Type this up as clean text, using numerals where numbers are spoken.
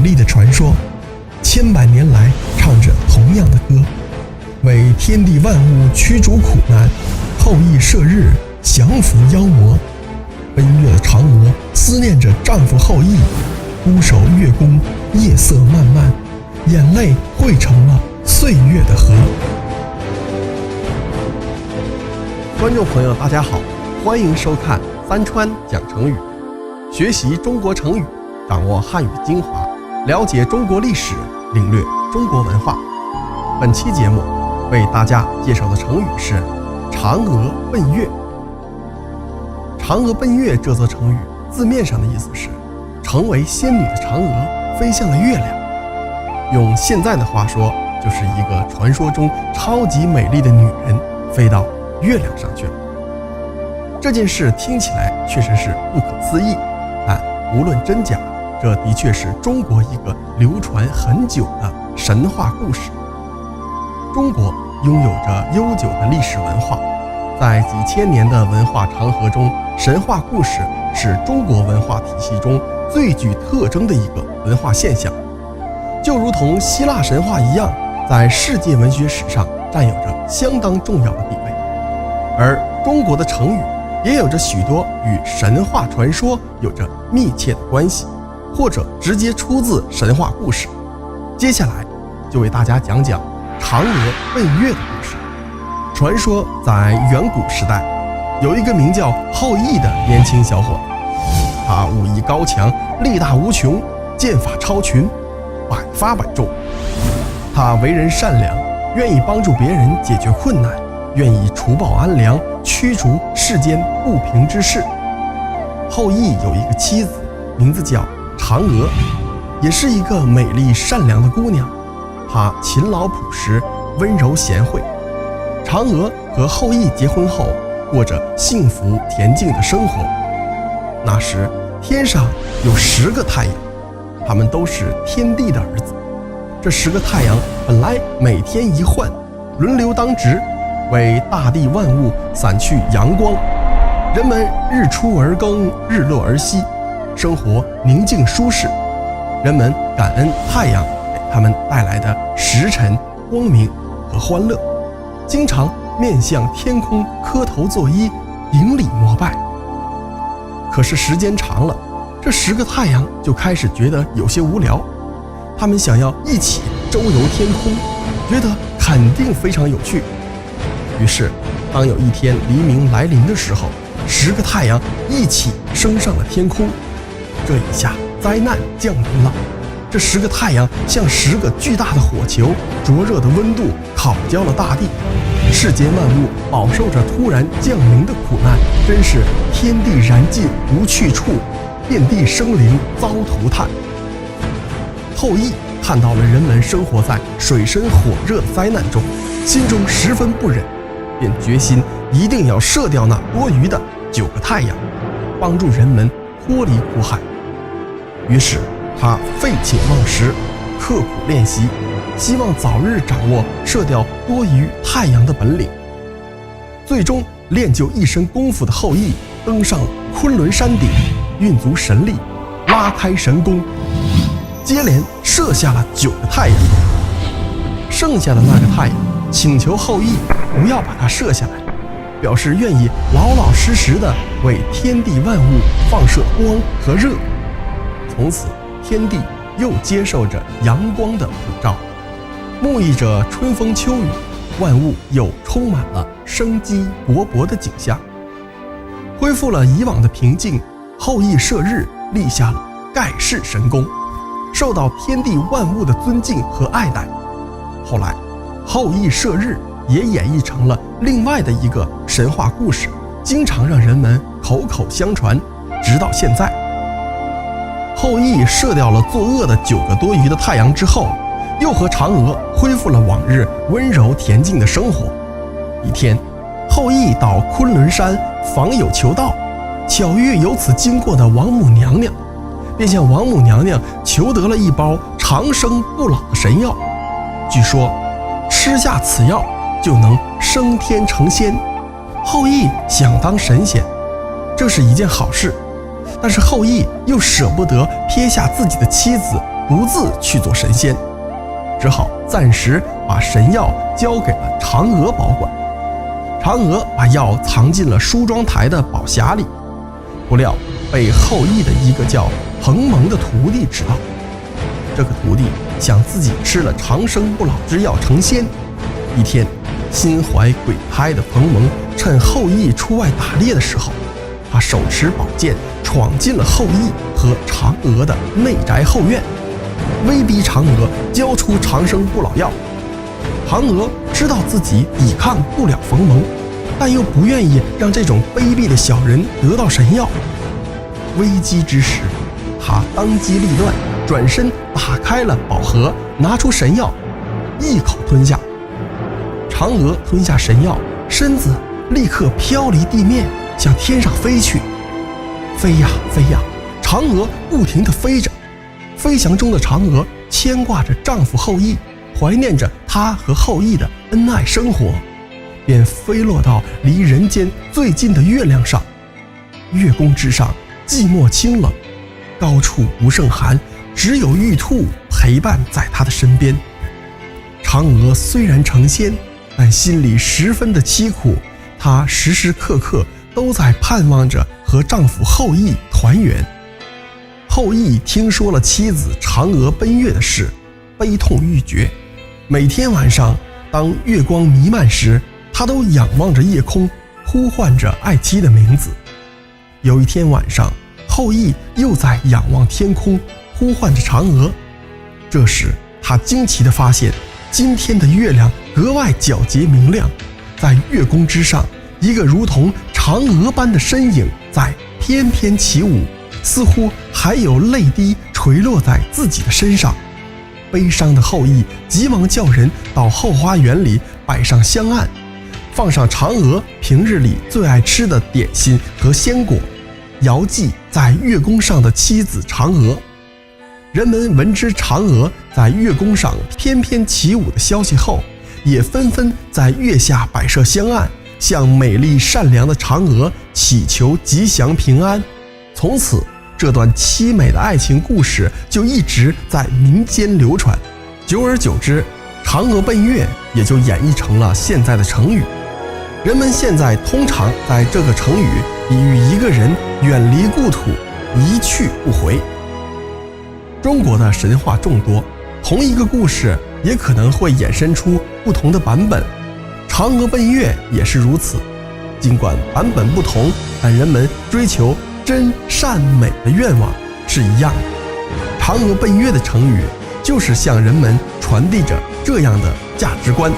丽的传说，千百年来唱着同样的歌，为天地万物驱逐苦难，后羿射日，降服妖魔。奔月的嫦娥思念着丈夫后羿，孤守月宫，夜色漫漫，眼泪汇成了岁月的河。观众朋友大家好，欢迎收看三川讲成语，学习中国成语，掌握汉语精华，了解中国历史，领略中国文化。本期节目为大家介绍的成语是嫦娥奔月。嫦娥奔月这则成语字面上的意思是成为仙女的嫦娥飞向了月亮，用现在的话说，就是一个传说中超级美丽的女人飞到月亮上去了。这件事听起来确实是不可思议，但无论真假，这的确是中国一个流传很久的神话故事。中国拥有着悠久的历史文化，在几千年的文化长河中，神话故事是中国文化体系中最具特征的一个文化现象，就如同希腊神话一样，在世界文学史上占有着相当重要的地位。而中国的成语也有着许多与神话传说有着密切的关系，或者直接出自神话故事。接下来就为大家讲讲嫦娥奔月的故事。传说在远古时代，有一个名叫后羿的年轻小伙子，他武艺高强，力大无穷，剑法超群，百发百中。他为人善良，愿意帮助别人解决困难，愿意除暴安良，驱除世间不平之事。后羿有一个妻子，名字叫嫦娥，也是一个美丽善良的姑娘。她勤劳朴实，温柔贤惠。嫦娥和后羿结婚后，过着幸福恬静的生活。那时天上有10个太阳，他们都是天帝的儿子。这10个太阳本来每天一换，轮流当值，为大地万物散去阳光。人们日出而更，日落而息，生活宁静舒适。人们感恩太阳给他们带来的时辰、光明和欢乐，经常面向天空磕头作揖，顶礼膜拜。可是时间长了，这10个太阳就开始觉得有些无聊，他们想要一起周游天空，觉得肯定非常有趣。于是当有一天黎明来临的时候，10个太阳一起升上了天空。这一下灾难降临了，这10个太阳像10个巨大的火球，灼热的温度烤焦了大地，世间万物饱受着突然降临的苦难，真是天地燃尽无去处，遍地生灵遭涂炭。后羿看到了人们生活在水深火热的灾难中，心中十分不忍，便决心一定要射掉那多余的9个太阳，帮助人们脱离苦海。于是他废寝忘食，刻苦练习，希望早日掌握射掉多余太阳的本领。最终练就一身功夫的后羿登上昆仑山顶，运足神力，拉开神弓，接连射下了9个太阳。剩下的那个太阳请求后羿不要把它射下来，表示愿意老老实实的为天地万物放射光和热。从此天地又接受着阳光的普照，沐浴着春风秋雨，万物又充满了生机勃勃的景象。恢复了以往的平静，后羿射日立下了盖世神功，受到天地万物的尊敬和爱戴。后来后羿射日也演绎成了另外的一个神话故事，经常让人们口口相传，直到现在。后羿射掉了作恶的9个多余的太阳之后，又和嫦娥恢复了往日温柔恬静的生活。一天，后羿到昆仑山访友求道，巧遇由此经过的王母娘娘，便向王母娘娘求得了一包长生不老的神药。据说吃下此药就能升天成仙。后羿想当神仙，这是一件好事，但是后羿又舍不得撇下自己的妻子独自去做神仙，只好暂时把神药交给了嫦娥保管。嫦娥把药藏进了梳妆台的宝匣里，不料被后羿的一个叫彭蒙的徒弟知道。这个徒弟想自己吃了长生不老之药成仙。一天，心怀鬼胎的彭蒙趁后羿出外打猎的时候，他手持宝剑闯进了后羿和嫦娥的内宅后院，威逼嫦娥交出长生不老药。嫦娥知道自己抵抗不了冯蒙，但又不愿意让这种卑鄙的小人得到神药。危机之时，他当机立断，转身打开了宝盒，拿出神药，一口吞下。嫦娥吞下神药，身子立刻飘离地面，向天上飞去。飞呀飞呀，嫦娥不停地飞着。飞翔中的嫦娥牵挂着丈夫后羿，怀念着他和后羿的恩爱生活，便飞落到离人间最近的月亮上。月宫之上寂寞清冷，高处不胜寒，只有玉兔陪伴在她的身边。嫦娥虽然成仙，但心里十分的凄苦，她时时刻刻都在盼望着和丈夫后羿团圆。后羿听说了妻子嫦娥奔月的事，悲痛欲绝。每天晚上，当月光弥漫时，他都仰望着夜空，呼唤着爱妻的名字。有一天晚上，后羿又在仰望天空，呼唤着嫦娥。这时，他惊奇地发现，今天的月亮格外皎洁明亮，在月宫之上，一个如同嫦娥般的身影在翩翩起舞，似乎还有泪滴垂落在自己的身上。悲伤的后羿急忙叫人到后花园里摆上香案，放上嫦娥平日里最爱吃的点心和鲜果，遥祭在月宫上的妻子嫦娥。人们闻知嫦娥在月宫上翩翩起舞的消息后，也纷纷在月下摆设香案，向美丽善良的嫦娥祈求吉祥平安。从此，这段凄美的爱情故事就一直在民间流传。久而久之，嫦娥奔月也就演绎成了现在的成语。人们现在通常在这个成语比喻一个人远离故土，一去不回。中国的神话众多，同一个故事也可能会衍生出不同的版本。嫦娥奔月也是如此，尽管版本不同，但人们追求真善美的愿望是一样的。嫦娥奔月的成语就是向人们传递着这样的价值观。